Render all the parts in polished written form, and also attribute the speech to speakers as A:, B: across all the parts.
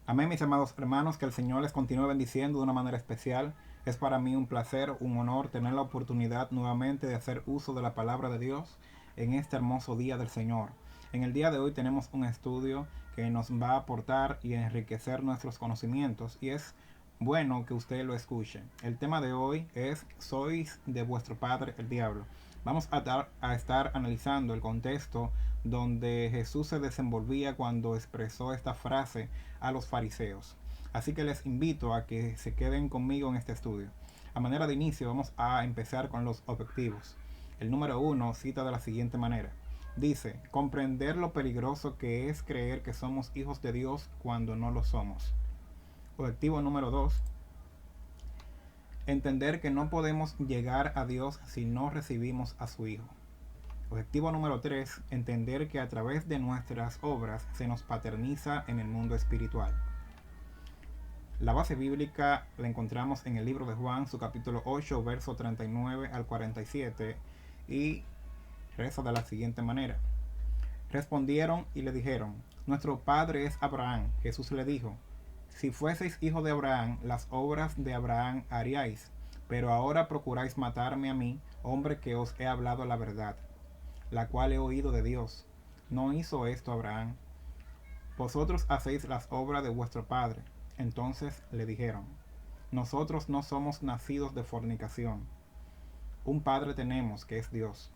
A: Amén, mis amados hermanos, que el Señor les continúe bendiciendo de una manera especial. Es para mí un placer, un honor tener la oportunidad nuevamente de hacer uso de la palabra de Dios en este hermoso día del Señor. En el día de hoy tenemos un estudio que nos va a aportar y enriquecer nuestros conocimientos y es bueno que usted lo escuche. El tema de hoy es «Sois de vuestro padre el diablo». Vamos a estar analizando el contexto donde Jesús se desenvolvía cuando expresó esta frase a los fariseos. Así que les invito a que se queden conmigo en este estudio. A manera de inicio vamos a empezar con los objetivos. El número 1 cita de la siguiente manera. Dice, comprender lo peligroso que es creer que somos hijos de Dios cuando no lo somos. Objetivo número 2, entender que no podemos llegar a Dios si no recibimos a su Hijo. Objetivo número 3, entender que a través de nuestras obras se nos paterniza en el mundo espiritual. La base bíblica la encontramos en el libro de Juan, su capítulo 8, verso 39 al 47, y reza de la siguiente manera. Respondieron y le dijeron, nuestro padre es Abraham. Jesús le dijo, si fueseis hijo de Abraham, las obras de Abraham haríais, pero ahora procuráis matarme a mí, hombre que os he hablado la verdad, la cual he oído de Dios. No hizo esto Abraham. Vosotros hacéis las obras de vuestro padre. Entonces le dijeron, nosotros no somos nacidos de fornicación. Un padre tenemos, que es Dios.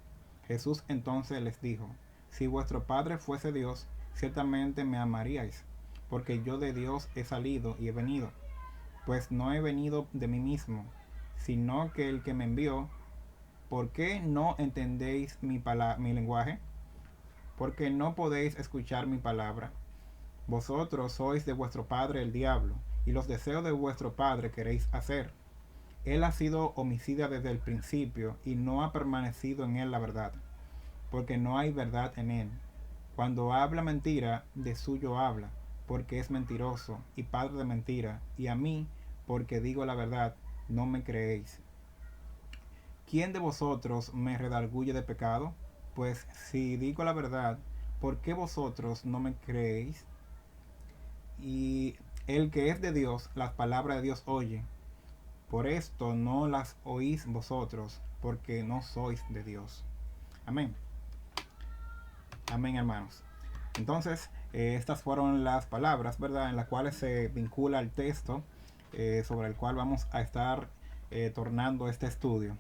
A: Jesús entonces les dijo, si vuestro padre fuese Dios, ciertamente me amaríais, porque yo de Dios he salido y he venido. Pues no he venido de mí mismo, sino que el que me envió. ¿Por qué no entendéis mi lenguaje? Porque no podéis escuchar mi palabra. Vosotros sois de vuestro padre el diablo, y los deseos de vuestro padre queréis hacer. Él ha sido homicida desde el principio, y no ha permanecido en él la verdad, porque no hay verdad en él. Cuando habla mentira, de suyo habla, porque es mentiroso, y padre de mentira, y a mí, porque digo la verdad, no me creéis. ¿Quién de vosotros me redarguye de pecado? Pues si digo la verdad, ¿por qué vosotros no me creéis? Y el que es de Dios, las palabras de Dios oye. Por esto no las oís vosotros, porque no sois de Dios. Amén. Amén, hermanos. Entonces, estas fueron las palabras, ¿verdad?, en las cuales se vincula el texto sobre el cual vamos a estar tornando este estudio.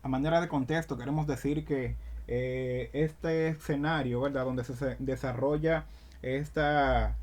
A: A manera de contexto, queremos decir que este escenario, ¿verdad?, donde se desarrolla esta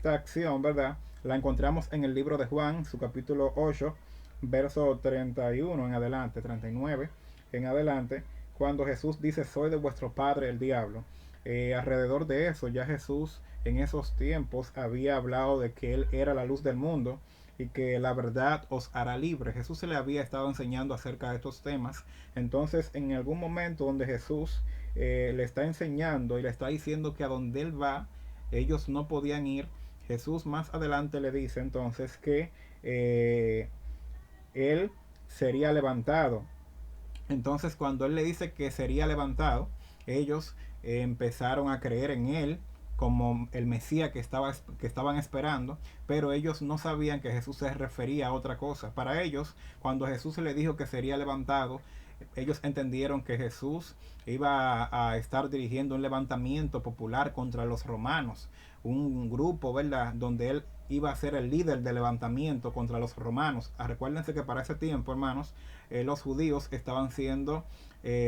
A: acción, ¿verdad?, la encontramos en el libro de Juan, su capítulo 8, verso 31 en adelante, 39 en adelante, cuando Jesús dice, soy de vuestro padre el diablo. Alrededor de eso, ya Jesús en esos tiempos había hablado de que Él era la luz del mundo y que la verdad os hará libre. Jesús se le había estado enseñando acerca de estos temas. Entonces, en algún momento donde Jesús le está enseñando y le está diciendo que a donde Él va, ellos no podían ir, Jesús más adelante le dice entonces que Él sería levantado. Entonces, cuando Él le dice que sería levantado, ellos empezaron a creer en Él como el Mesías que estaban esperando, pero ellos no sabían que Jesús se refería a otra cosa. Para ellos, cuando Jesús le dijo que sería levantado, ellos entendieron que Jesús iba a estar dirigiendo un levantamiento popular contra los romanos, un grupo, ¿verdad?, donde él iba a ser el líder del levantamiento contra los romanos. Recuérdense que para ese tiempo, hermanos, los judíos estaban siendo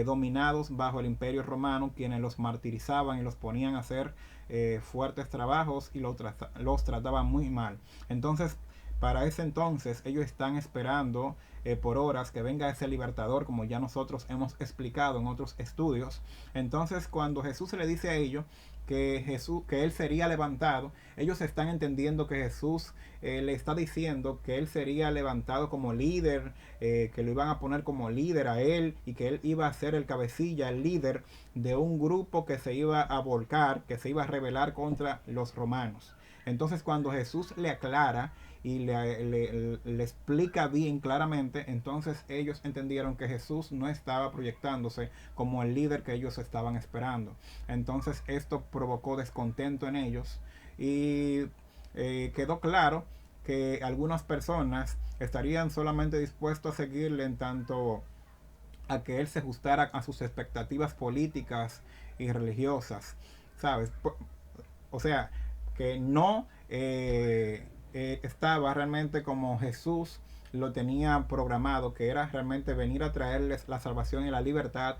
A: dominados bajo el imperio romano, quienes los martirizaban y los ponían a hacer fuertes trabajos y los trataban muy mal. Entonces, para ese entonces ellos están esperando por horas que venga ese libertador, como ya nosotros hemos explicado en otros estudios. Entonces, cuando Jesús le dice a ellos que él sería levantado, ellos están entendiendo que Jesús le está diciendo que él sería levantado como líder, que lo iban a poner como líder a él y que él iba a ser el cabecilla, el líder de un grupo que se iba a volcar, que se iba a rebelar contra los romanos. Entonces, cuando Jesús le aclara y le explica bien claramente, entonces ellos entendieron que Jesús no estaba proyectándose como el líder que ellos estaban esperando. Entonces esto provocó descontento en ellos y quedó claro que algunas personas estarían solamente dispuestos a seguirle en tanto a que él se ajustara a sus expectativas políticas y religiosas, ¿sabes? O sea, que no estaba realmente como Jesús lo tenía programado, que era realmente venir a traerles la salvación y la libertad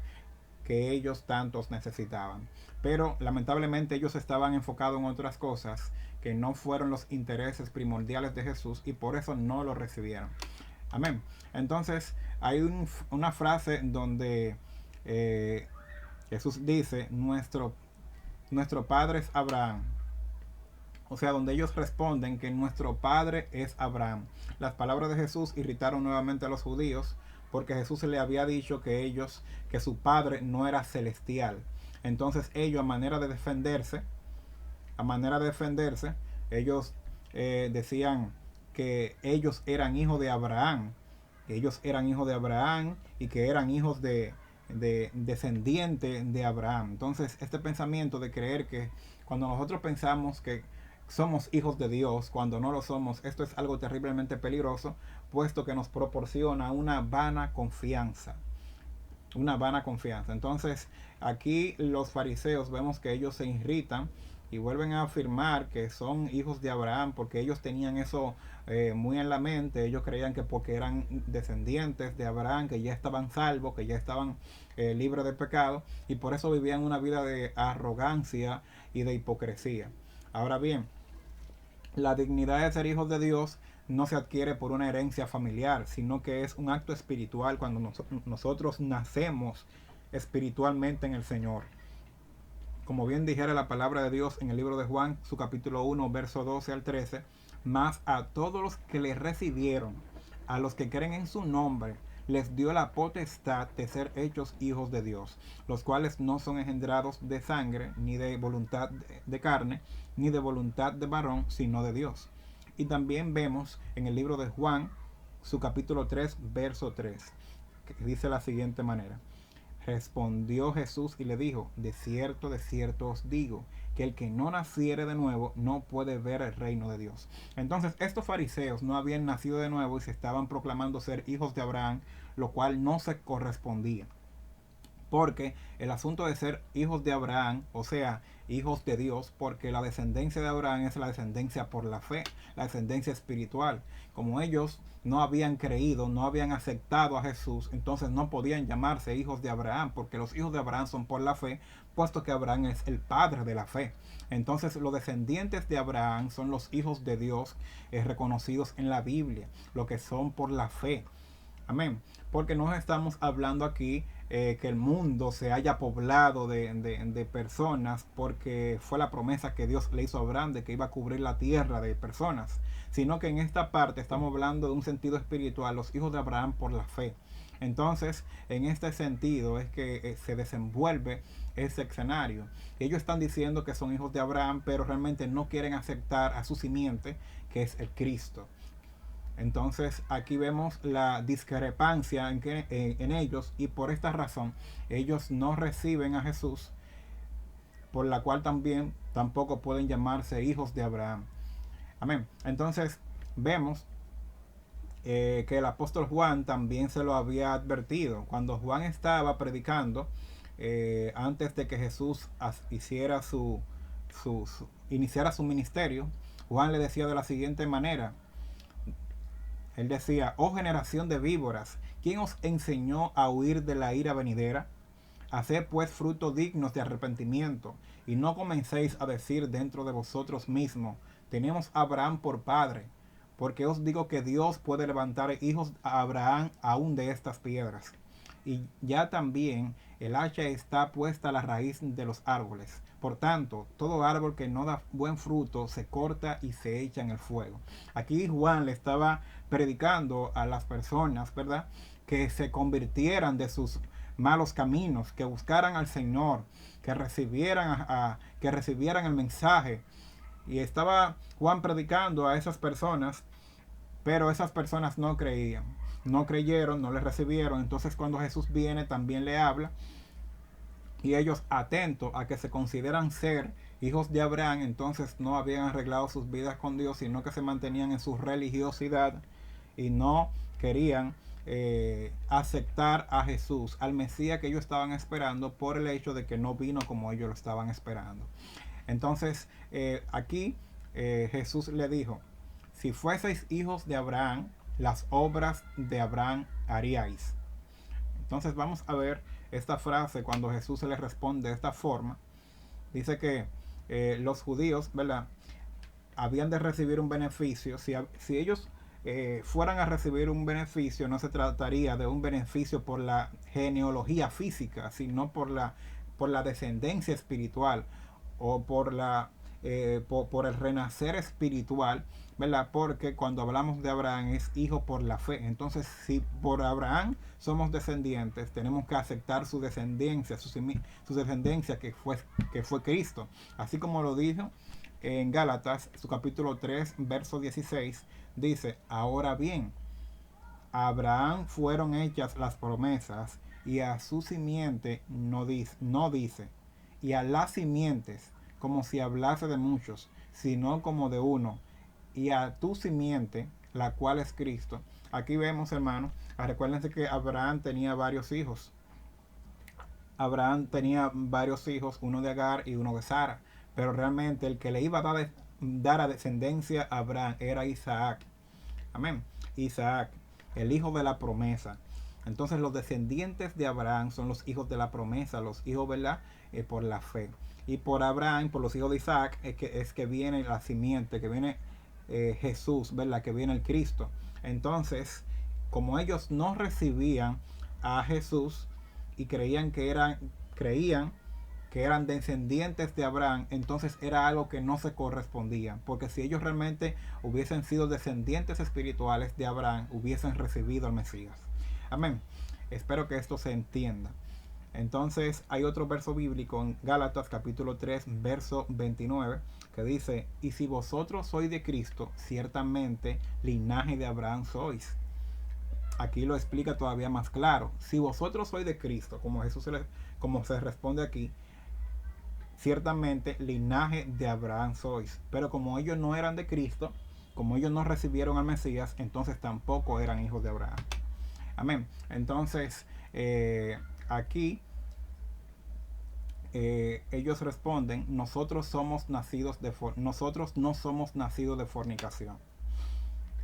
A: que ellos tantos necesitaban. Pero lamentablemente ellos estaban enfocados en otras cosas que no fueron los intereses primordiales de Jesús y por eso no lo recibieron. Amén. Entonces hay una frase donde eh, Jesús dice, nuestro padre es Abraham. O sea, donde ellos responden que nuestro padre es Abraham. Las palabras de Jesús irritaron nuevamente a los judíos porque Jesús le había dicho que su padre no era celestial. Entonces ellos, a manera de defenderse, ellos decían que ellos eran hijos de Abraham, que ellos eran hijos de Abraham y que eran hijos de descendiente de Abraham. Entonces este pensamiento de creer que cuando nosotros pensamos que somos hijos de Dios, cuando no lo somos, esto es algo terriblemente peligroso, puesto que nos proporciona una vana confianza. Una vana confianza. Entonces aquí los fariseos vemos que ellos se irritan y vuelven a afirmar que son hijos de Abraham porque ellos tenían eso muy en la mente. Ellos creían que porque eran descendientes de Abraham, que ya estaban salvos, que ya estaban libres de pecado, y por eso vivían una vida de arrogancia y de hipocresía. Ahora bien, la dignidad de ser hijos de Dios no se adquiere por una herencia familiar, sino que es un acto espiritual cuando nosotros nacemos espiritualmente en el Señor. Como bien dijera la palabra de Dios en el libro de Juan, su capítulo 1, verso 12 al 13, mas a todos los que le recibieron, a los que creen en su nombre, les dio la potestad de ser hechos hijos de Dios, los cuales no son engendrados de sangre, ni de voluntad de carne, ni de voluntad de varón, sino de Dios. Y también vemos en el libro de Juan, su capítulo 3, verso 3, que dice de la siguiente manera. Respondió Jesús y le dijo, de cierto os digo, que el que no naciere de nuevo no puede ver el reino de Dios. Entonces estos fariseos no habían nacido de nuevo y se estaban proclamando ser hijos de Abraham, lo cual no se correspondía. Porque el asunto de ser hijos de Abraham, o sea, hijos de Dios, porque la descendencia de Abraham es la descendencia por la fe, la descendencia espiritual. Como ellos no habían creído, no habían aceptado a Jesús, entonces no podían llamarse hijos de Abraham, porque los hijos de Abraham son por la fe, puesto que Abraham es el padre de la fe. Entonces los descendientes de Abraham son los hijos de Dios reconocidos en la Biblia, lo que son por la fe. Amén. Porque no estamos hablando aquí que el mundo se haya poblado de personas, porque fue la promesa que Dios le hizo a Abraham de que iba a cubrir la tierra de personas, sino que en esta parte estamos hablando de un sentido espiritual, los hijos de Abraham por la fe. Entonces, en este sentido es que se desenvuelve ese escenario. Ellos están diciendo que son hijos de Abraham, pero realmente no quieren aceptar a su simiente, que es el Cristo. Entonces aquí vemos la discrepancia en ellos, y por esta razón ellos no reciben a Jesús, por la cual también tampoco pueden llamarse hijos de Abraham. Amén. Entonces vemos que el apóstol Juan también se lo había advertido. Cuando Juan estaba predicando, antes de que Jesús iniciara su ministerio, Juan le decía de la siguiente manera. Él decía, oh generación de víboras, ¿quién os enseñó a huir de la ira venidera? Haced pues frutos dignos de arrepentimiento, y no comencéis a decir dentro de vosotros mismos, tenemos a Abraham por padre, porque os digo que Dios puede levantar hijos a Abraham aún de estas piedras. Y ya también el hacha está puesta a la raíz de los árboles. Por tanto, todo árbol que no da buen fruto se corta y se echa en el fuego. Aquí Juan le estaba predicando a las personas, ¿verdad?, que se convirtieran de sus malos caminos, que buscaran al Señor, que recibieran el mensaje. Y estaba Juan predicando a esas personas, pero esas personas no creían, no creyeron, no le recibieron. Entonces cuando Jesús viene también le habla, y ellos, atentos a que se consideran ser hijos de Abraham entonces no habían arreglado sus vidas con Dios, sino que se mantenían en su religiosidad y no querían aceptar a Jesús, al Mesías que ellos estaban esperando, por el hecho de que no vino como ellos lo estaban esperando. Entonces aquí Jesús le dijo: si fueseis hijos de Abraham, las obras de Abraham haríais. Entonces vamos a ver esta frase cuando Jesús se le responde de esta forma. Dice que los judíos, ¿verdad?, habían de recibir un beneficio. Si ellos fueran a recibir un beneficio, no se trataría de un beneficio por la genealogía física, sino por la descendencia espiritual, o por el renacer espiritual, ¿verdad? Porque cuando hablamos de Abraham es hijo por la fe. Entonces, si por Abraham somos descendientes, tenemos que aceptar su descendencia, su descendencia que fue Cristo. Así como lo dijo en Gálatas, su capítulo 3, verso 16, dice: ahora bien, a Abraham fueron hechas las promesas, y a su simiente no dice, y a las simientes, como si hablase de muchos, sino como de uno, y a tu simiente, la cual es Cristo. Aquí vemos, hermanos, recuérdense que Abraham tenía varios hijos. Abraham tenía varios hijos, uno de Agar y uno de Sara, pero realmente el que le iba a dar a descendencia a Abraham era Isaac. Amén. Isaac, el hijo de la promesa. Entonces los descendientes de Abraham son los hijos de la promesa, los hijos, ¿verdad?, por la fe. Y por Abraham, por los hijos de Isaac, es que viene la simiente, que viene Jesús, ¿verdad?, que viene el Cristo. Entonces, como ellos no recibían a Jesús y creían que eran descendientes de Abraham, entonces era algo que no se correspondía, porque si ellos realmente hubiesen sido descendientes espirituales de Abraham, hubiesen recibido al Mesías. Amén. Espero que esto se entienda. Entonces hay otro verso bíblico en Gálatas capítulo 3, verso 29, que dice: y si vosotros sois de Cristo, ciertamente linaje de Abraham sois. Aquí lo explica todavía más claro. Si vosotros sois de Cristo, como se responde aquí, ciertamente linaje de Abraham sois. Pero como ellos no eran de Cristo, como ellos no recibieron al Mesías, entonces tampoco eran hijos de Abraham. Amén. Entonces aquí ellos responden: nosotros no somos nacidos de fornicación.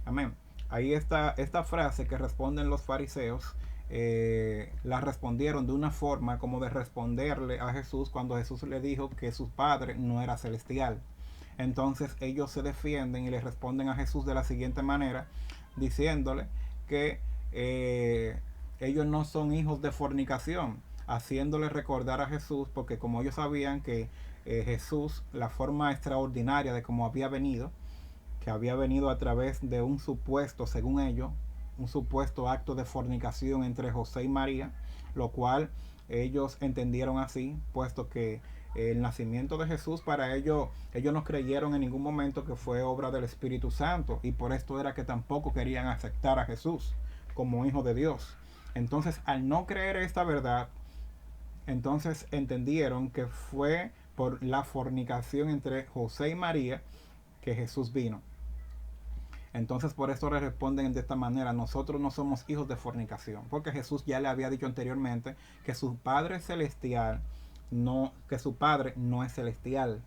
A: Amén. Ahí está esta frase que responden los fariseos. La respondieron de una forma como de responderle a Jesús cuando Jesús le dijo que su padre no era celestial. Entonces ellos se defienden y le responden a Jesús de la siguiente manera, diciéndole que ellos no son hijos de fornicación, haciéndole recordar a Jesús, porque como ellos sabían que Jesús, la forma extraordinaria de cómo había venido, que había venido a través de un supuesto, según ellos, un supuesto acto de fornicación entre José y María, lo cual ellos entendieron así, puesto que el nacimiento de Jesús para ellos no creyeron en ningún momento que fue obra del Espíritu Santo, y por esto era que tampoco querían aceptar a Jesús como hijo de Dios. Entonces, al no creer esta verdad, entonces entendieron que fue por la fornicación entre José y María que Jesús vino. Entonces por esto le responden de esta manera: nosotros no somos hijos de fornicación, porque Jesús ya le había dicho anteriormente que su Padre celestial que su Padre no es celestial.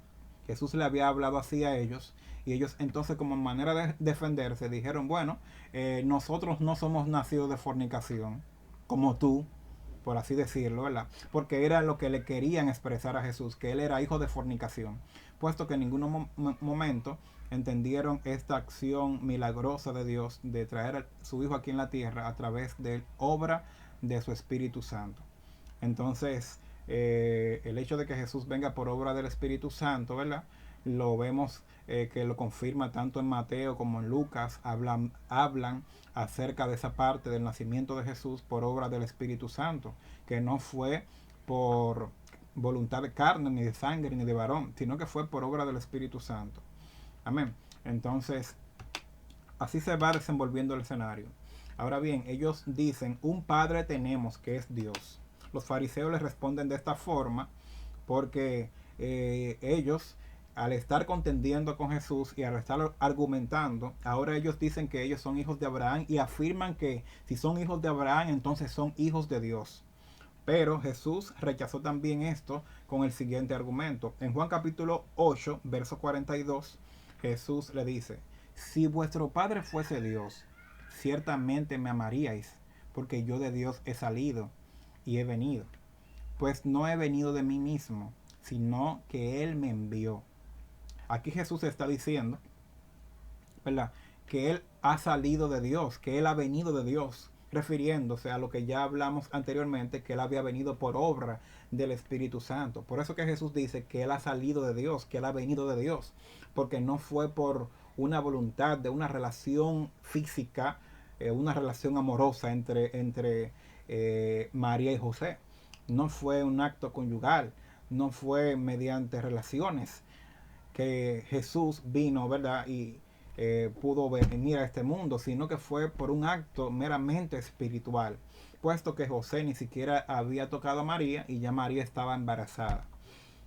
A: Jesús le había hablado así a ellos, y ellos entonces, como manera de defenderse, dijeron: bueno, nosotros no somos nacidos de fornicación como tú, por así decirlo, ¿verdad? Porque era lo que le querían expresar a Jesús, que él era hijo de fornicación, puesto que en ningún momento entendieron esta acción milagrosa de Dios de traer a su hijo aquí en la tierra a través de obra de su Espíritu Santo. Entonces el hecho de que Jesús venga por obra del Espíritu Santo, ¿verdad?, lo vemos que lo confirma tanto en Mateo como en Lucas. Hablan acerca de esa parte del nacimiento de Jesús por obra del Espíritu Santo, que no fue por voluntad de carne, ni de sangre, ni de varón, sino que fue por obra del Espíritu Santo. Amén. Entonces, así se va desenvolviendo el escenario. Ahora bien, ellos dicen: un Padre tenemos, que es Dios. Los fariseos les responden de esta forma porque ellos, al estar contendiendo con Jesús y al estar argumentando, ahora ellos dicen que ellos son hijos de Abraham y afirman que si son hijos de Abraham, entonces son hijos de Dios. Pero Jesús rechazó también esto con el siguiente argumento. En Juan capítulo 8, verso 42, Jesús le dice: si vuestro Padre fuese Dios, ciertamente me amaríais, porque yo de Dios he salido y he venido. Pues no he venido de mí mismo, sino que Él me envió. Aquí Jesús está diciendo, ¿verdad?, que Él ha salido de Dios, que Él ha venido de Dios, refiriéndose a lo que ya hablamos anteriormente, que Él había venido por obra del Espíritu Santo. Por eso que Jesús dice que Él ha salido de Dios, que Él ha venido de Dios, porque no fue por una voluntad de una relación física, una relación amorosa entre María y José. No fue un acto conyugal, no fue mediante relaciones que Jesús vino, ¿verdad?, y pudo venir a este mundo, sino que fue por un acto meramente espiritual, puesto que José ni siquiera había tocado a María y ya María estaba embarazada.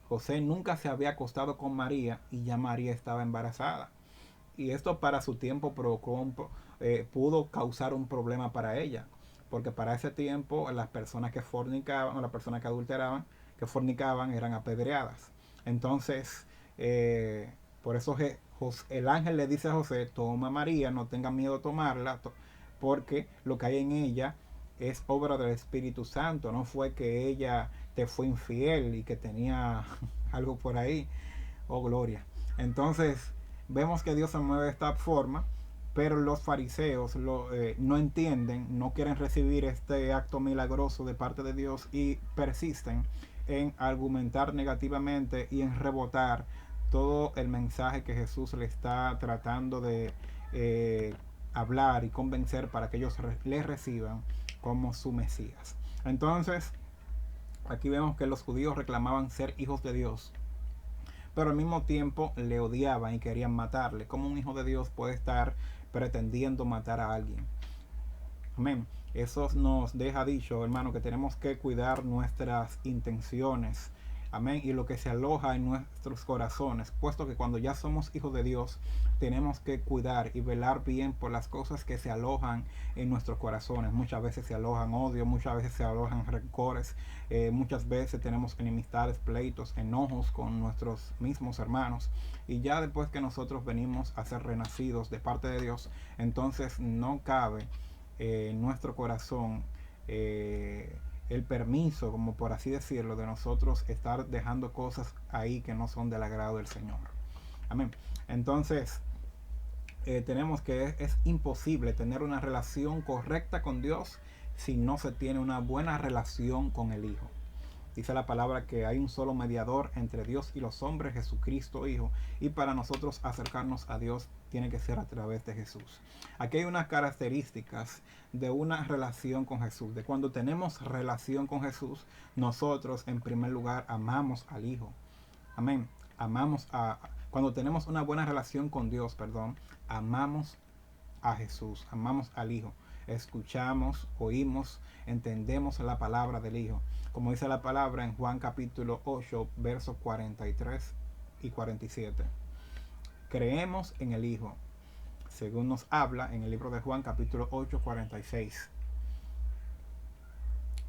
A: José nunca se había acostado con María y ya María estaba embarazada. Y esto para su tiempo pudo causar un problema para ella, porque para ese tiempo las personas que fornicaban o las personas que adulteraban, que fornicaban, eran apedreadas. Entonces, por eso el ángel le dice a José: toma a María, no tenga miedo de tomarla, porque lo que hay en ella es obra del Espíritu Santo. No fue que ella te fue infiel y que tenía algo por ahí. Oh, gloria. Entonces, vemos que Dios se mueve de esta forma, pero los fariseos no entienden, no quieren recibir este acto milagroso de parte de Dios y persisten en argumentar negativamente y en rebotar todo el mensaje que Jesús le está tratando de hablar y convencer para que ellos le reciban como su Mesías. Entonces, aquí vemos que los judíos reclamaban ser hijos de Dios, pero al mismo tiempo le odiaban y querían matarle. ¿Cómo un hijo de Dios puede estar pretendiendo matar a alguien? Amén. Eso nos deja dicho, hermano, que tenemos que cuidar nuestras intenciones. Amén. Y lo que se aloja en nuestros corazones, puesto que cuando ya somos hijos de Dios, tenemos que cuidar y velar bien por las cosas que se alojan en nuestros corazones. Muchas veces se alojan odio, muchas veces se alojan rencores, muchas veces tenemos enemistades, pleitos, enojos con nuestros mismos hermanos. Y ya después que nosotros venimos a ser renacidos de parte de Dios, entonces no cabe en nuestro corazón el permiso, como por así decirlo, de nosotros estar dejando cosas ahí que no son del agrado del Señor. Amén. Entonces, tenemos que es imposible tener una relación correcta con Dios si no se tiene una buena relación con el Hijo. Dice la palabra que hay un solo mediador entre Dios y los hombres, Jesucristo Hijo, y para nosotros acercarnos a Dios tiene que ser a través de Jesús. Aquí hay unas características de una relación con Jesús. De cuando tenemos relación con Jesús, nosotros en primer lugar amamos al Hijo. Amén. Cuando tenemos una buena relación con Dios, amamos a Jesús, amamos al Hijo. Escuchamos, oímos, entendemos la palabra del Hijo. Como dice la palabra en Juan capítulo 8, versos 43 y 47. Creemos en el Hijo, según nos habla en el libro de Juan capítulo 8, 46.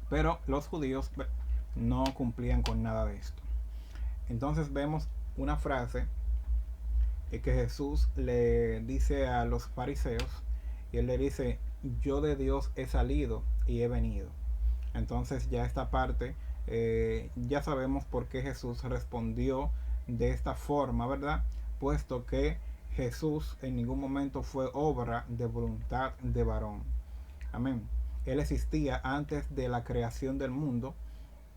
A: Pero los judíos no cumplían con nada de esto. Entonces vemos una frase que Jesús le dice a los fariseos, y él le dice: yo de Dios he salido y he venido. Entonces ya esta parte ya sabemos por qué Jesús respondió de esta forma, ¿verdad? Puesto que Jesús en ningún momento fue obra de voluntad de varón. Amén. Él existía antes de la creación del mundo,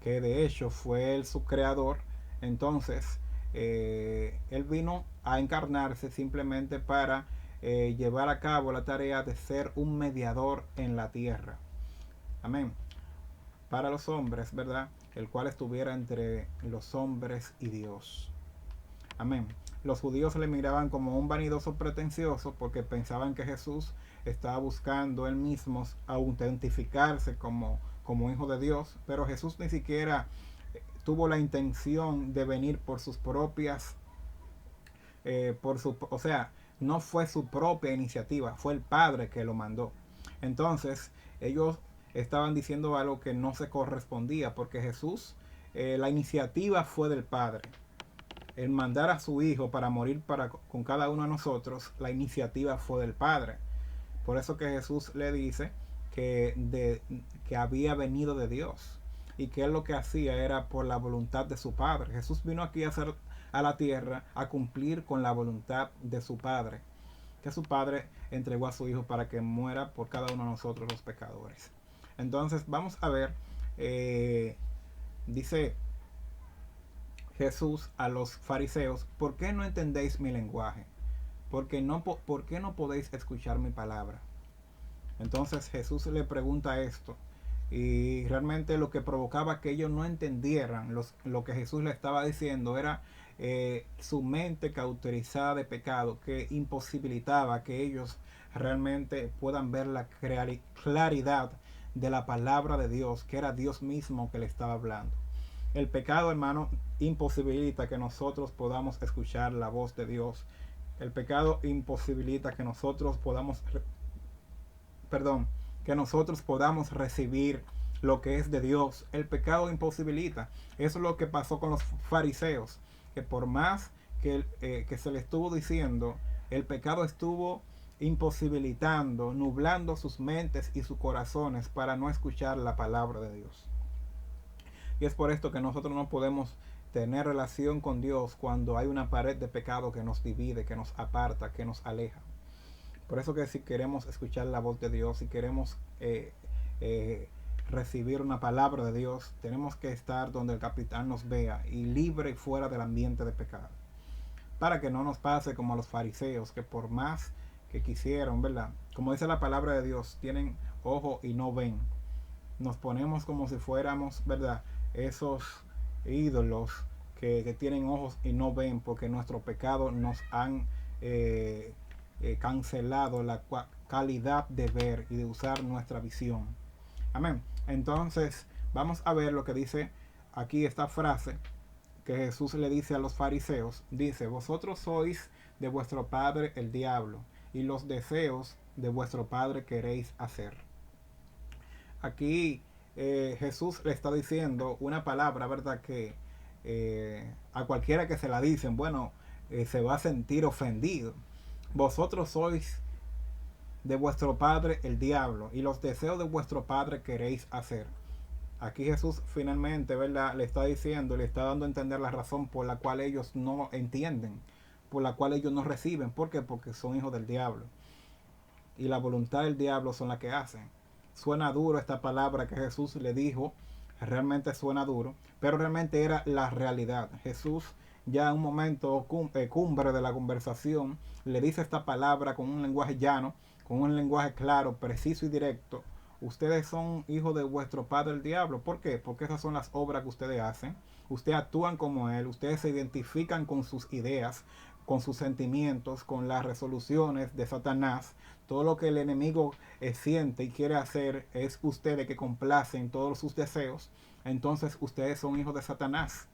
A: que de hecho fue él su creador. Entonces él vino a encarnarse simplemente para llevar a cabo la tarea de ser un mediador en la tierra. Amén. Para los hombres, ¿verdad? El cual estuviera entre los hombres y Dios. Amén. Los judíos le miraban como un vanidoso pretencioso porque pensaban que Jesús estaba buscando él mismo autentificarse como hijo de Dios, pero Jesús ni siquiera tuvo la intención de venir por sus propias, o sea, no fue su propia iniciativa, fue el Padre que lo mandó. Entonces, ellos estaban diciendo algo que no se correspondía, porque Jesús, la iniciativa fue del Padre. El mandar a su Hijo para morir con cada uno de nosotros, la iniciativa fue del Padre. Por eso que Jesús le dice que había venido de Dios y que él lo que hacía era por la voluntad de su Padre. Jesús vino aquí a la tierra a cumplir con la voluntad de su Padre, que su Padre entregó a su Hijo para que muera por cada uno de nosotros los pecadores. Entonces vamos a ver, dice Jesús a los fariseos: ¿por qué no entendéis mi lenguaje? ¿Por qué no podéis escuchar mi palabra? Entonces Jesús le pregunta esto, y realmente lo que provocaba que ellos no entendieran lo que Jesús le estaba diciendo era su mente cauterizada de pecado, que imposibilitaba que ellos realmente puedan ver la claridad de la palabra de Dios, que era Dios mismo que le estaba hablando. El pecado, hermano, imposibilita que nosotros podamos escuchar la voz de Dios. El pecado imposibilita que nosotros podamos recibir lo que es de Dios. El pecado imposibilita. Eso es lo que pasó con los fariseos, que por más que se les estuvo diciendo, el pecado estuvo imposibilitando, nublando sus mentes y sus corazones para no escuchar la palabra de Dios. Y es por esto que nosotros no podemos tener relación con Dios cuando hay una pared de pecado que nos divide, que nos aparta, que nos aleja. Por eso que si queremos escuchar la voz de Dios, si queremos recibir una palabra de Dios, tenemos que estar donde el capitán nos vea y libre y fuera del ambiente de pecado. Para que no nos pase como a los fariseos, que por más que quisieron, ¿verdad? Como dice la palabra de Dios, tienen ojo y no ven. Nos ponemos como si fuéramos, ¿verdad?, esos ídolos que tienen ojos y no ven, porque nuestro pecado nos han cancelado la calidad de ver y de usar nuestra visión. Amén. Entonces vamos a ver lo que dice aquí esta frase que Jesús le dice a los fariseos. Dice: vosotros sois de vuestro padre el diablo, y los deseos de vuestro padre queréis hacer. Aquí Jesús le está diciendo una palabra, ¿verdad?, que a cualquiera que se la dicen, bueno, se va a sentir ofendido. Vosotros sois de vuestro padre el diablo, y los deseos de vuestro padre queréis hacer. Aquí Jesús finalmente, ¿verdad?, le está diciendo, le está dando a entender la razón por la cual ellos no entienden, por la cual ellos no reciben. ¿Por qué? Porque son hijos del diablo, y la voluntad del diablo son las que hacen. Suena duro esta palabra que Jesús le dijo, realmente suena duro, pero realmente era la realidad. Jesús, ya en un momento cumbre de la conversación, le dice esta palabra con un lenguaje llano, con un lenguaje claro, preciso y directo. Ustedes son hijos de vuestro padre el diablo. ¿Por qué? Porque esas son las obras que ustedes hacen. Ustedes actúan como él, ustedes se identifican con sus ideas, con sus sentimientos, con las resoluciones de Satanás. Todo lo que el enemigo siente y quiere hacer es ustedes que complacen todos sus deseos. Entonces ustedes son hijos de Satanás.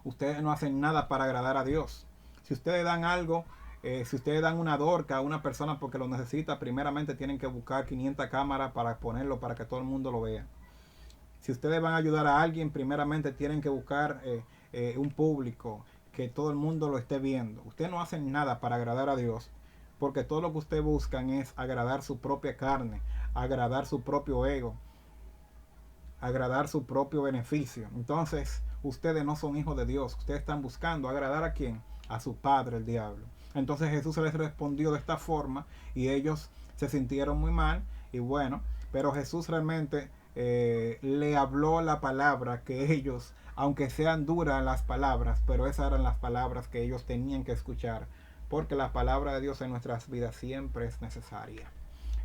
A: Ustedes no hacen nada para agradar a Dios. Si ustedes dan algo, si ustedes dan una dorca a una persona porque lo necesita, primeramente tienen que buscar 500 cámaras para ponerlo para que todo el mundo lo vea. Si ustedes van a ayudar a alguien, primeramente tienen que buscar un público, que todo el mundo lo esté viendo. Ustedes no hacen nada para agradar a Dios, porque todo lo que ustedes buscan es agradar su propia carne, agradar su propio ego, agradar su propio beneficio. Entonces ustedes no son hijos de Dios. Ustedes están buscando agradar ¿a quién? A su padre el diablo. Entonces Jesús les respondió de esta forma y ellos se sintieron muy mal. Y bueno, pero Jesús realmente le habló la palabra que ellos, aunque sean duras las palabras, pero esas eran las palabras que ellos tenían que escuchar, porque la palabra de Dios en nuestras vidas siempre es necesaria.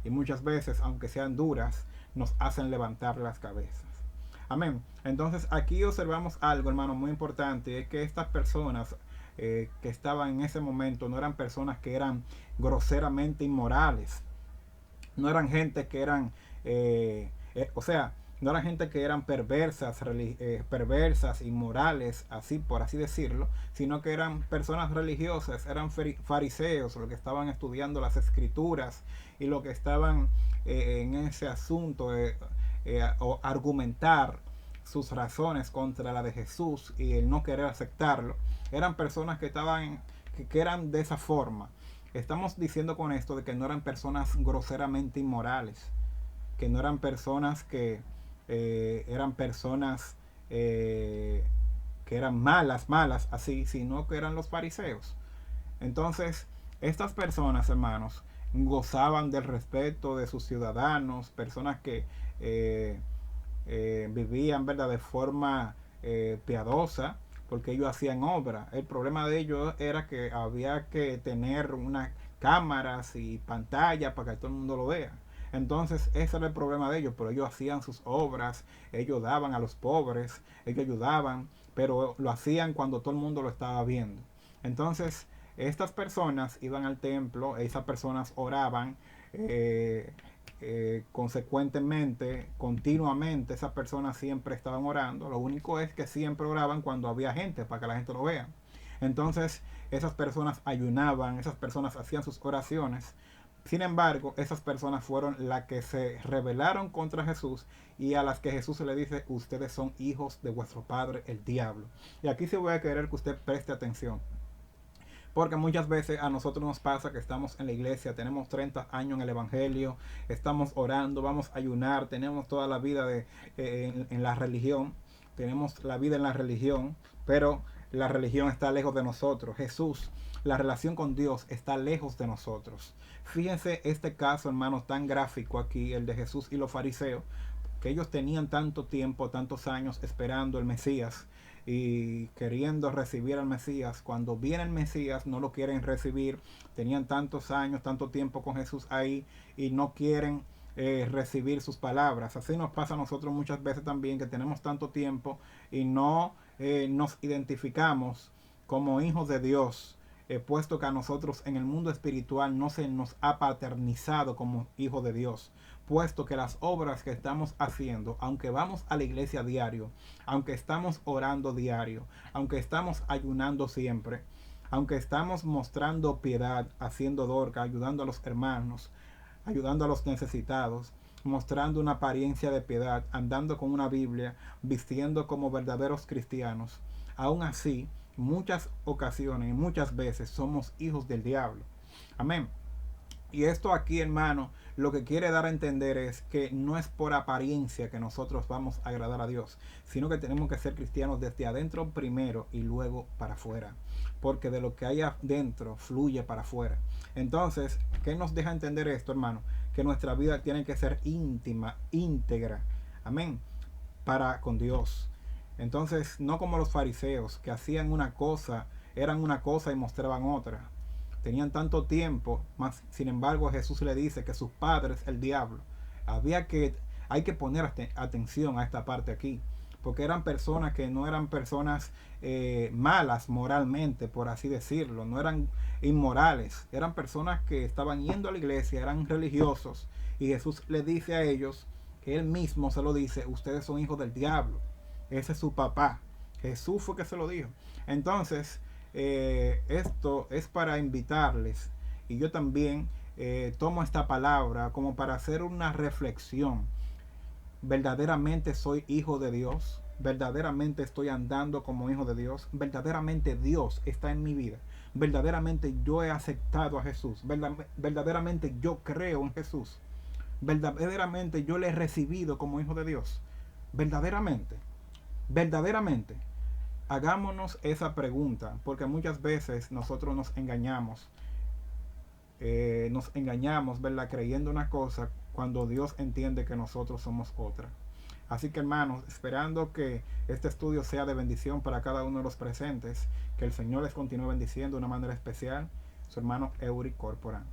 A: Y muchas veces, aunque sean duras, nos hacen levantar las cabezas. Amén. Entonces aquí observamos algo, hermano, muy importante, es que estas personas que estaban en ese momento no eran personas que eran groseramente inmorales. No eran gente que eran, o sea, no eran gente que eran perversas, inmorales, así por así decirlo, sino que eran personas religiosas, eran fariseos, los que estaban estudiando las escrituras y lo que estaban en ese asunto o argumentar sus razones contra la de Jesús y el no querer aceptarlo. Eran personas que estaban que eran de esa forma. Estamos diciendo con esto de que no eran personas groseramente inmorales, que no eran personas que eran personas que eran malas así, sino que eran los fariseos. Entonces, estas personas, hermanos, gozaban del respeto de sus ciudadanos, personas que vivían, ¿verdad?, de forma piadosa, porque ellos hacían obra. El problema de ellos era que había que tener unas cámaras y pantallas para que todo el mundo lo vea. Entonces ese era el problema de ellos, pero ellos hacían sus obras, ellos daban a los pobres, ellos ayudaban, pero lo hacían cuando todo el mundo lo estaba viendo. Entonces estas personas iban al templo, esas personas oraban, consecuentemente, continuamente, esas personas siempre estaban orando. Lo único es que siempre oraban cuando había gente, para que la gente lo vea. Entonces esas personas ayunaban, esas personas hacían sus oraciones. Sin embargo, esas personas fueron las que se rebelaron contra Jesús y a las que Jesús le dice: ustedes son hijos de vuestro padre el diablo. Y aquí sí voy a querer que usted preste atención, porque muchas veces a nosotros nos pasa que estamos en la iglesia, tenemos 30 años en el evangelio, estamos orando, vamos a ayunar, tenemos toda la vida en la religión, tenemos la vida en la religión, pero la religión está lejos de nosotros. Jesús, la relación con Dios está lejos de nosotros. Fíjense este caso, hermanos, tan gráfico aquí, el de Jesús y los fariseos, que ellos tenían tanto tiempo, tantos años esperando el Mesías y queriendo recibir al Mesías. Cuando viene el Mesías no lo quieren recibir. Tenían tantos años, tanto tiempo con Jesús ahí y no quieren recibir sus palabras. Así nos pasa a nosotros muchas veces también, que tenemos tanto tiempo y no nos identificamos como hijos de Dios, puesto que a nosotros en el mundo espiritual no se nos ha paternizado como hijos de Dios, puesto que las obras que estamos haciendo, aunque vamos a la iglesia diario, aunque estamos orando diario, aunque estamos ayunando siempre, aunque estamos mostrando piedad, haciendo dorca, ayudando a los hermanos, ayudando a los necesitados, mostrando una apariencia de piedad, andando con una Biblia, vistiendo como verdaderos cristianos, aún así, muchas ocasiones y muchas veces somos hijos del diablo. Amén. Y esto aquí, hermano, lo que quiere dar a entender es que no es por apariencia que nosotros vamos a agradar a Dios, sino que tenemos que ser cristianos desde adentro primero y luego para afuera, porque de lo que hay adentro fluye para afuera. Entonces, ¿qué nos deja entender esto, hermano? Que nuestra vida tiene que ser íntima, íntegra, amén, para con Dios. Entonces, no como los fariseos, que hacían una cosa, eran una cosa y mostraban otra. Tenían tanto tiempo, más sin embargo Jesús le dice que sus padres, el diablo. Hay que poner atención a esta parte aquí, porque eran personas que no eran personas malas moralmente, por así decirlo, no eran inmorales, eran personas que estaban yendo a la iglesia, eran religiosos, y Jesús le dice a ellos, que él mismo se lo dice: ustedes son hijos del diablo, ese es su papá. Jesús fue que se lo dijo. Entonces, esto es para invitarles, y yo también tomo esta palabra como para hacer una reflexión. ¿Verdaderamente soy hijo de Dios? ¿Verdaderamente estoy andando como hijo de Dios? ¿Verdaderamente Dios está en mi vida? ¿Verdaderamente yo he aceptado a Jesús? ¿Verdaderamente yo creo en Jesús? ¿Verdaderamente yo le he recibido como hijo de Dios? ¿Verdaderamente? Hagámonos esa pregunta, porque muchas veces nosotros nos engañamos, ¿verdad?, creyendo una cosa cuando Dios entiende que nosotros somos otra. Así que, hermanos, esperando que este estudio sea de bendición para cada uno de los presentes, que el Señor les continúe bendiciendo de una manera especial, su hermano Eury Corporán.